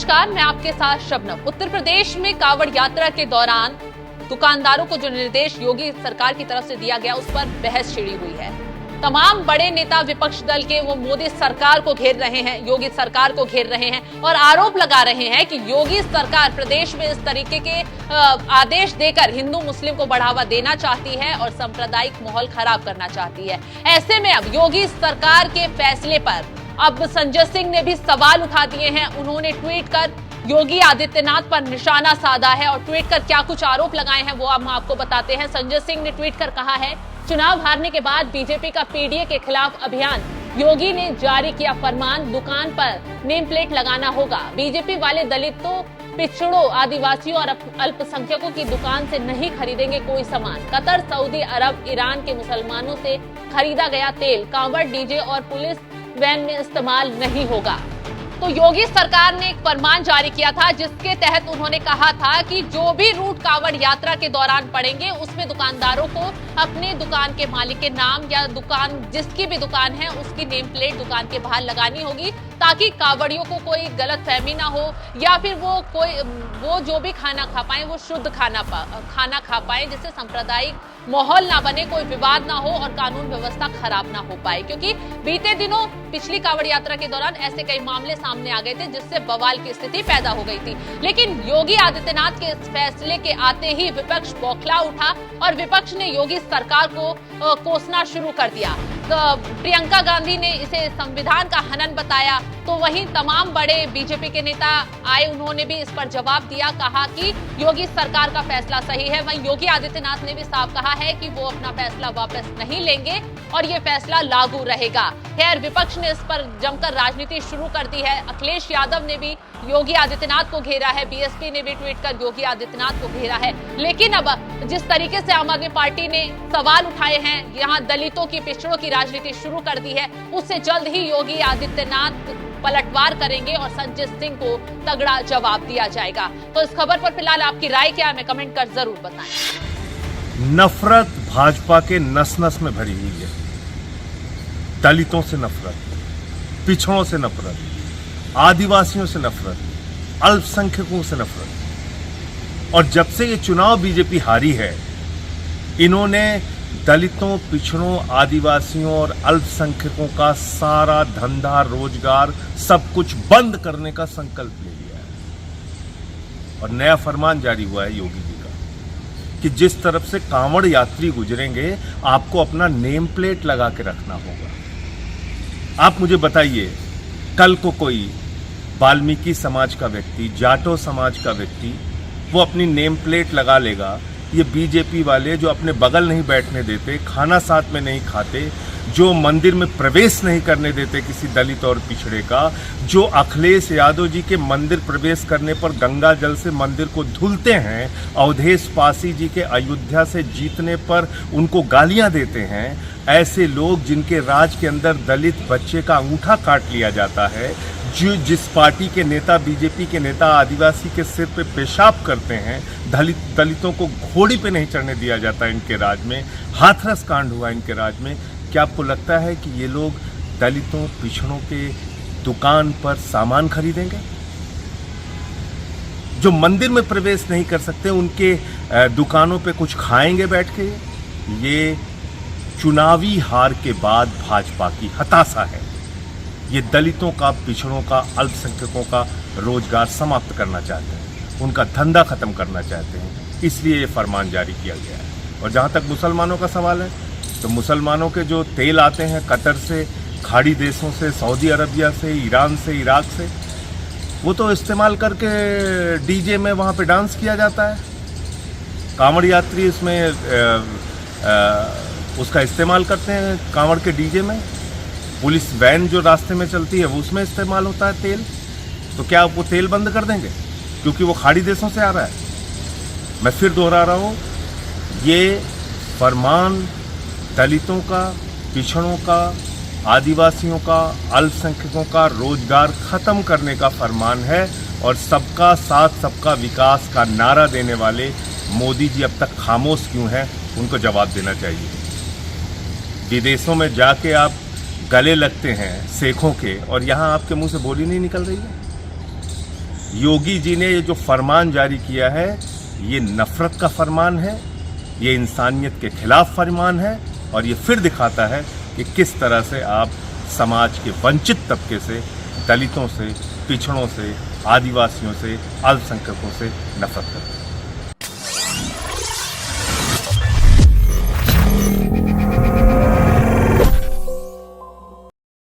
नमस्कार, मैं आपके साथ शबनम। उत्तर प्रदेश में कांवड़ यात्रा के दौरान दुकानदारों को जो निर्देश योगी सरकार की तरफ से दिया गया, उस पर बहस छिड़ी हुई है। तमाम बड़े नेता विपक्ष दल के वो मोदी सरकार को घेर रहे हैं, योगी सरकार को घेर रहे हैं और आरोप लगा रहे हैं कि योगी सरकार प्रदेश में इस तरीके के आदेश देकर हिंदू मुस्लिम को बढ़ावा देना चाहती है और सांप्रदायिक माहौल खराब करना चाहती है। ऐसे में अब योगी सरकार के फैसले पर अब संजय सिंह ने भी सवाल उठा दिए हैं। उन्होंने ट्वीट कर योगी आदित्यनाथ पर निशाना साधा है और ट्वीट कर क्या कुछ आरोप लगाए हैं वो हम आपको बताते हैं। संजय सिंह ने ट्वीट कर कहा है, चुनाव हारने के बाद बीजेपी का पीडीए के खिलाफ अभियान, योगी ने जारी किया फरमान, दुकान पर नेम प्लेट लगाना होगा। बीजेपी वाले दलितों, पिछड़ों, आदिवासियों और अल्पसंख्यकों की दुकान से नहीं खरीदेंगे कोई सामान। कतर, सऊदी अरब, ईरान के मुसलमानों से खरीदा गया तेल कांवड़, डीजे और पुलिस वैन में इस्तेमाल नहीं होगा। तो योगी सरकार ने एक फरमान जारी किया था जिसके तहत उन्होंने कहा था कि जो भी रूट कांवड़ यात्रा के दौरान पड़ेंगे उसमें दुकानदारों को अपने दुकान के मालिक के नाम या दुकान जिसकी भी दुकान है उसकी नेम प्लेट दुकान के बाहर लगानी होगी, ताकि कांवड़ियों को कोई गलतफहमी ना हो या फिर वो जो भी खाना खा पाए वो शुद्ध खाना खा पाए, जिससे सांप्रदायिक माहौल ना बने, कोई विवाद ना हो और कानून व्यवस्था खराब ना हो पाए। क्योंकि बीते दिनों पिछली कांवड़ यात्रा के दौरान ऐसे कई मामले सामने आ गए थे जिससे बवाल की स्थिति पैदा हो गई थी। लेकिन योगी आदित्यनाथ के इस फैसले के आते ही विपक्ष बौखला उठा और विपक्ष ने योगी सरकार को कोसना शुरू कर दिया। तो प्रियंका गांधी ने इसे संविधान का हनन बताया, तो वहीं तमाम बड़े बीजेपी के नेता आए, उन्होंने भी इस पर जवाब दिया, कहा कि योगी सरकार का फैसला सही है। वहीं योगी आदित्यनाथ ने भी साफ कहा है कि वो अपना फैसला वापस नहीं लेंगे और ये फैसला लागू रहेगा। खैर, विपक्ष ने इस पर जमकर राजनीति शुरू कर दी है। अखिलेश यादव ने भी योगी आदित्यनाथ को घेरा है, बीएसपी ने भी ट्वीट कर योगी आदित्यनाथ को घेरा है। लेकिन अब जिस तरीके से आम आदमी पार्टी ने सवाल उठाए हैं, यहाँ दलितों की, पिछड़ों की राजनीति शुरू कर दी है, उससे जल्द ही योगी आदित्यनाथ पलटवार करेंगे और संजय सिंह को तगड़ा जवाब दिया जाएगा। तो इस खबर पर फिलहाल आपकी राय क्या है, हमें कमेंट कर जरूर बताएं। नफरत भाजपा के नस नस में भरी हुई है। दलितों से नफरत, पिछड़ों से नफरत, आदिवासियों से नफरत, अल्पसंख्यकों से नफरत। और जब से ये चुनाव बीजेपी हारी है, इन्होंने दलितों, पिछड़ों, आदिवासियों और अल्पसंख्यकों का सारा धंधा, रोजगार, सब कुछ बंद करने का संकल्प ले लिया है। और नया फरमान जारी हुआ है योगी जी का कि जिस तरफ से कांवड़ यात्री गुजरेंगे, आपको अपना नेम प्लेट लगा के रखना होगा। आप मुझे बताइए, कल को कोई वाल्मीकि समाज का व्यक्ति, जाटो समाज का व्यक्ति, वो अपनी नेम प्लेट लगा लेगा। ये बीजेपी वाले जो अपने बगल नहीं बैठने देते, खाना साथ में नहीं खाते, जो मंदिर में प्रवेश नहीं करने देते किसी दलित और पिछड़े का, जो अखिलेश यादव जी के मंदिर प्रवेश करने पर गंगा जल से मंदिर को धुलते हैं, अवधेश पासी जी के अयोध्या से जीतने पर उनको गालियां देते हैं, ऐसे लोग जिनके राज के अंदर दलित बच्चे का अंगूठा काट लिया जाता है, जिस पार्टी के नेता, बीजेपी के नेता आदिवासी के सिर पे पेशाब करते हैं, दलितों को घोड़ी पे नहीं चढ़ने दिया जाता इनके राज में, हाथरस कांड हुआ इनके राज में, क्या आपको लगता है कि ये लोग दलितों, पिछड़ों के दुकान पर सामान खरीदेंगे? जो मंदिर में प्रवेश नहीं कर सकते, उनके दुकानों पे कुछ खाएंगे बैठ के? ये चुनावी हार के बाद भाजपा की हताशा है। ये दलितों का, पिछड़ों का, अल्पसंख्यकों का रोजगार समाप्त करना चाहते हैं, उनका धंधा खत्म करना चाहते हैं, इसलिए ये फरमान जारी किया गया है। और जहाँ तक मुसलमानों का सवाल है, तो मुसलमानों के जो तेल आते हैं कतर से, खाड़ी देशों से, सऊदी अरबिया से, ईरान से, इराक से, वो तो इस्तेमाल करके डीजे में वहाँ पे डांस किया जाता है। कांवड़ यात्री इसमें उसका इस्तेमाल करते हैं, कांवड़ के डीजे में। पुलिस वैन जो रास्ते में चलती है वो उसमें इस्तेमाल होता है तेल। तो क्या वो तेल बंद कर देंगे क्योंकि वो खाड़ी देशों से आ रहा है? मैं फिर दोहरा रहा हूँ, ये फरमान दलितों का, पिछड़ों का, आदिवासियों का, अल्पसंख्यकों का रोजगार खत्म करने का फरमान है। और सबका साथ, सबका विकास का नारा देने वाले मोदी जी अब तक खामोश क्यों हैं, उनको जवाब देना चाहिए। विदेशों में जाके आप गले लगते हैं शेखों के, और यहाँ आपके मुंह से बोली नहीं निकल रही है। योगी जी ने ये जो फरमान जारी किया है, ये नफरत का फरमान है, ये इंसानियत के खिलाफ फरमान है, और ये फिर दिखाता है कि किस तरह से आप समाज के वंचित तबके से, दलितों से, पिछड़ों से, आदिवासियों से, अल्पसंख्यकों से नफरत करते हैं।